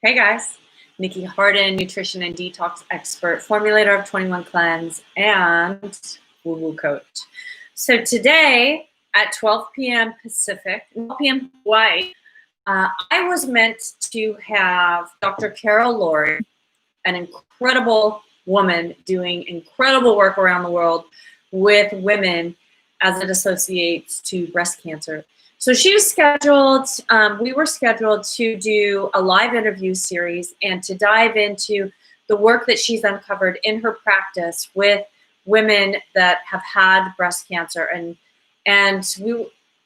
Hey guys, Nikki Harden, nutrition and detox expert, formulator of 21 Cleanse, and woo-woo coach. So today at 12 p.m. Pacific, 12 p.m. Hawaii, I was meant to have Dr. Carol Laurie, an incredible woman doing incredible work around the world with women as it associates to breast cancer. So she was scheduled, we were scheduled to do a live interview series and to dive into the work that she's uncovered in her practice with women that have had breast cancer.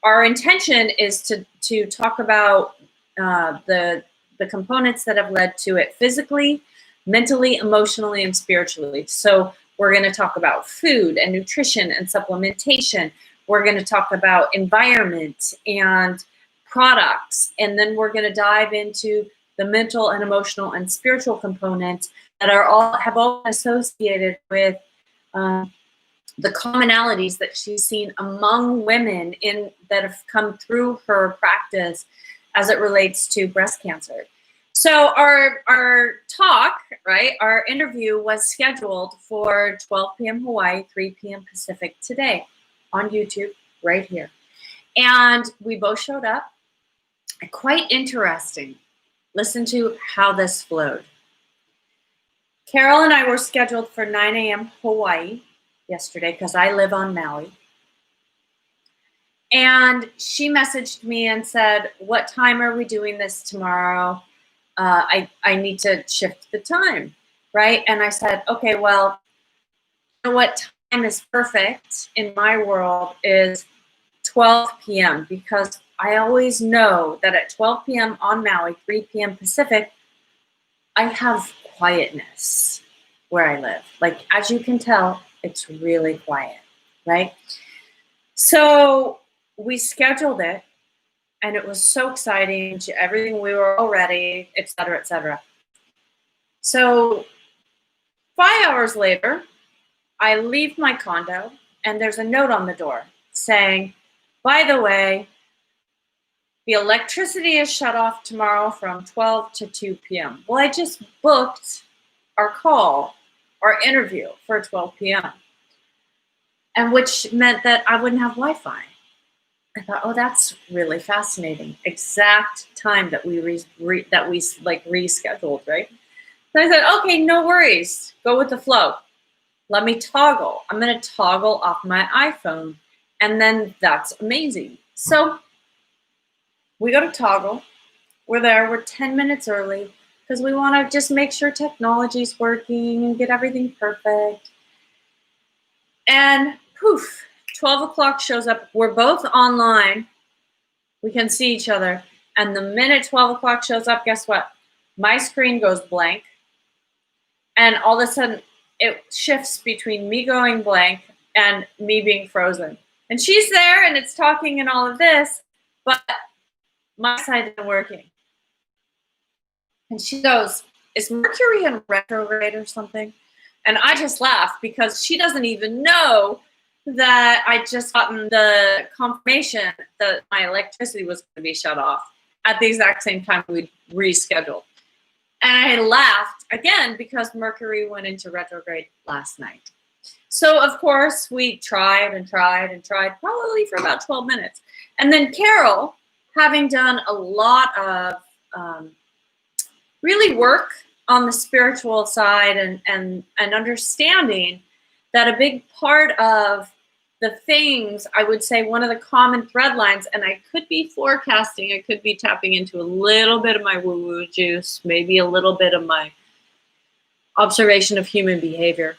Our intention is to talk about the components that have led to it physically, mentally, emotionally, and spiritually. So we're going to talk about food and nutrition and supplementation. We're going to talk about environment and products, and then we're going to dive into the mental and emotional and spiritual components that have all been associated with the commonalities that she's seen among women that have come through her practice as it relates to breast cancer. So our talk, right, our interview was scheduled for 12 p.m. Hawaii, 3 p.m. Pacific today on YouTube right here. And we both showed up. Quite interesting. Listen to how this flowed. Carol and I were scheduled for 9 a.m. Hawaii yesterday because I live on Maui. And she messaged me and said, "What time are we doing this tomorrow? I need to shift the time," right? And I said, okay, well, you know what time is perfect in my world is 12 p.m. because I always know that at 12 p.m. on Maui, 3 p.m. Pacific, I have quietness where I live. Like, as you can tell, it's really quiet, right? So we scheduled it. And it was so exciting, everything, we were all ready, et cetera, et cetera. So 5 hours later, I leave my condo and there's a note on the door saying, by the way, the electricity is shut off tomorrow from 12 to 2 p.m. Well, I just booked our call, our interview for 12 p.m. And which meant that I wouldn't have Wi-Fi. I thought, oh, that's really fascinating. Exact time that we rescheduled, right? So I said, okay, no worries. Go with the flow. Let me toggle. I'm going to toggle off my iPhone. And then that's amazing. So we go to toggle. We're there. We're 10 minutes early because we want to just make sure technology's working and get everything perfect. And poof. 12 o'clock shows up. We're both online. We can see each other. And the minute 12 o'clock shows up, guess what? My screen goes blank. And all of a sudden, it shifts between me going blank and me being frozen. And she's there, and it's talking and all of this, but my side isn't working. And she goes, is Mercury in retrograde or something? And I just laugh because she doesn't even know that I just gotten the confirmation that my electricity was going to be shut off at the exact same time we rescheduled. And I laughed again because Mercury went into retrograde last night. So, of course, we tried and tried and tried probably for about 12 minutes. And then Carol, having done a lot of really work on the spiritual side and understanding that a big part of the things, I would say one of the common thread lines, and I could be forecasting, I could be tapping into a little bit of my woo-woo juice, maybe a little bit of my observation of human behavior.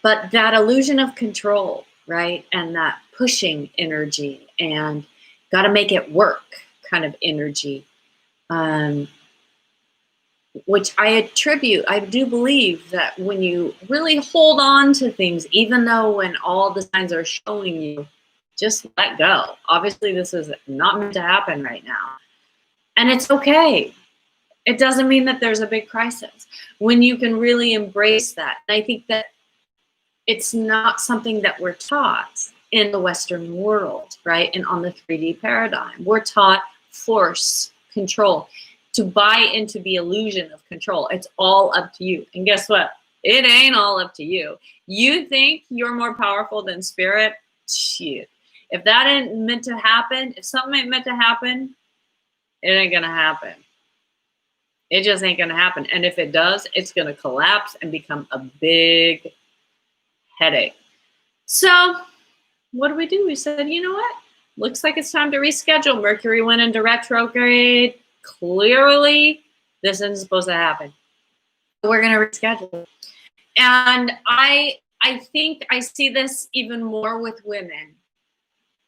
But that illusion of control, right? And that pushing energy and got to make it work kind of energy. Which I do believe that when you really hold on to things, even though when all the signs are showing you, just let go. Obviously, this is not meant to happen right now. And it's okay. It doesn't mean that there's a big crisis. When you can really embrace that. And I think that it's not something that we're taught in the Western world, right? And on the 3D paradigm. We're taught force, control. to buy into the illusion of control. It's all up to you. And guess what? It ain't all up to you. You think you're more powerful than spirit? Shit. If that ain't meant to happen, if something ain't meant to happen, it ain't gonna happen. It just ain't gonna happen. And if it does, it's gonna collapse and become a big headache. So what do? We said, you know what? Looks like it's time to reschedule. Mercury went into retrograde. Clearly, this isn't supposed to happen. We're gonna reschedule. And I think I see this even more with women.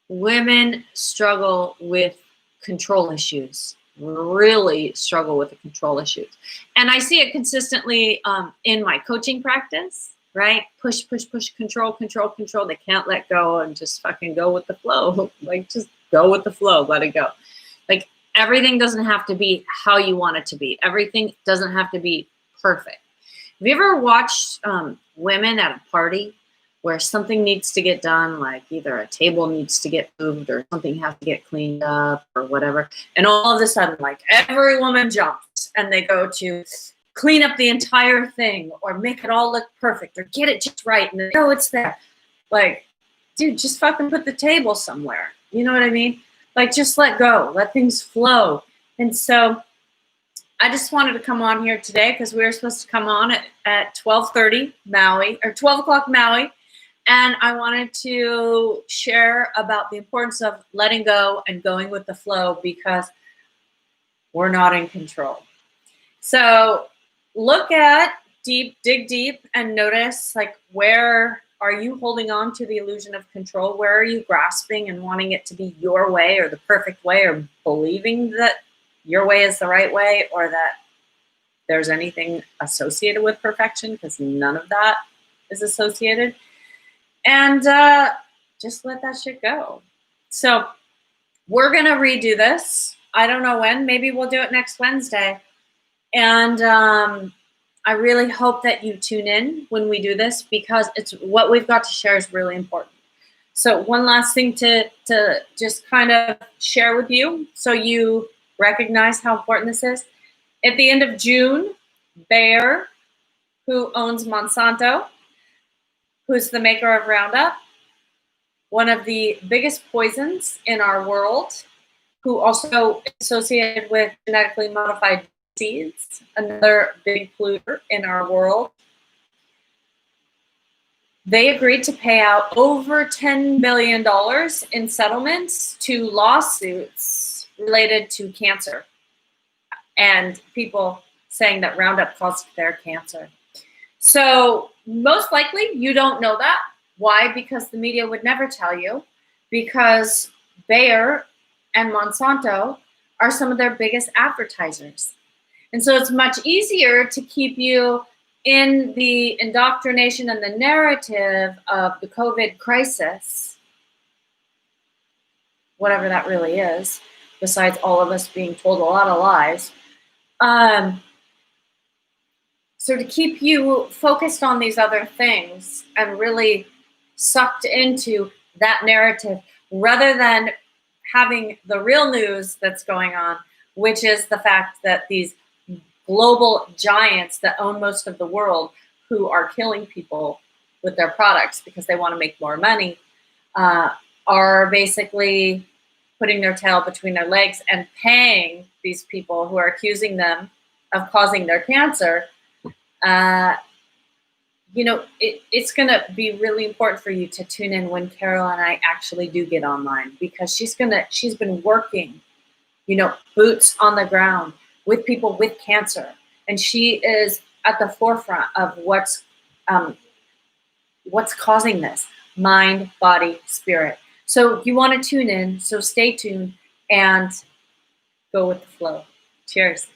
Women struggle with control issues. Really struggle with the control issues. And I see it consistently in my coaching practice, right? Push, push, push, control, control, control. They can't let go and just fucking go with the flow. Like, just go with the flow, let it go. Like, everything doesn't have to be how you want it to be. Everything doesn't have to be perfect. Have you ever watched women at a party where something needs to get done, like either a table needs to get moved or something has to get cleaned up or whatever, and all of a sudden, like, every woman jumps and they go to clean up the entire thing or make it all look perfect or get it just right, and they know it's there. Like, dude, just fucking put the table somewhere. You know what I mean? Like, just let go, let things flow. And so I just wanted to come on here today because we were supposed to come on at 12:30 Maui, or 12 o'clock Maui. And I wanted to share about the importance of letting go and going with the flow, because we're not in control. So look at dig deep and notice, like, where are you holding on to the illusion of control? Where are you grasping and wanting it to be your way or the perfect way, or believing that your way is the right way, or that there's anything associated with perfection, because none of that is associated. And just let that shit go. So we're going to redo this. I don't know when. Maybe we'll do it next Wednesday. And I really hope that you tune in when we do this, because it's what we've got to share is really important. So one last thing to just kind of share with you so you recognize how important this is. At the end of June, Bayer, who owns Monsanto, who's the maker of Roundup, one of the biggest poisons in our world, who also is associated with genetically modified seeds, another big polluter in our world. They agreed to pay out over $10 billion in settlements to lawsuits related to cancer and people saying that Roundup caused their cancer. So most likely you don't know that. Why? Because the media would never tell you, because Bayer and Monsanto are some of their biggest advertisers. And so it's much easier to keep you in the indoctrination and the narrative of the COVID crisis, whatever that really is, besides all of us being told a lot of lies. So to keep you focused on these other things and really sucked into that narrative, rather than having the real news that's going on, which is the fact that these global giants that own most of the world, who are killing people with their products because they want to make more money, are basically putting their tail between their legs and paying these people who are accusing them of causing their cancer. It's going to be really important for you to tune in when Carol and I actually do get online, because she's been working, boots on the ground with people with cancer. And she is at the forefront of what's causing this: mind, body, spirit. So you want to tune in, so stay tuned and go with the flow. Cheers.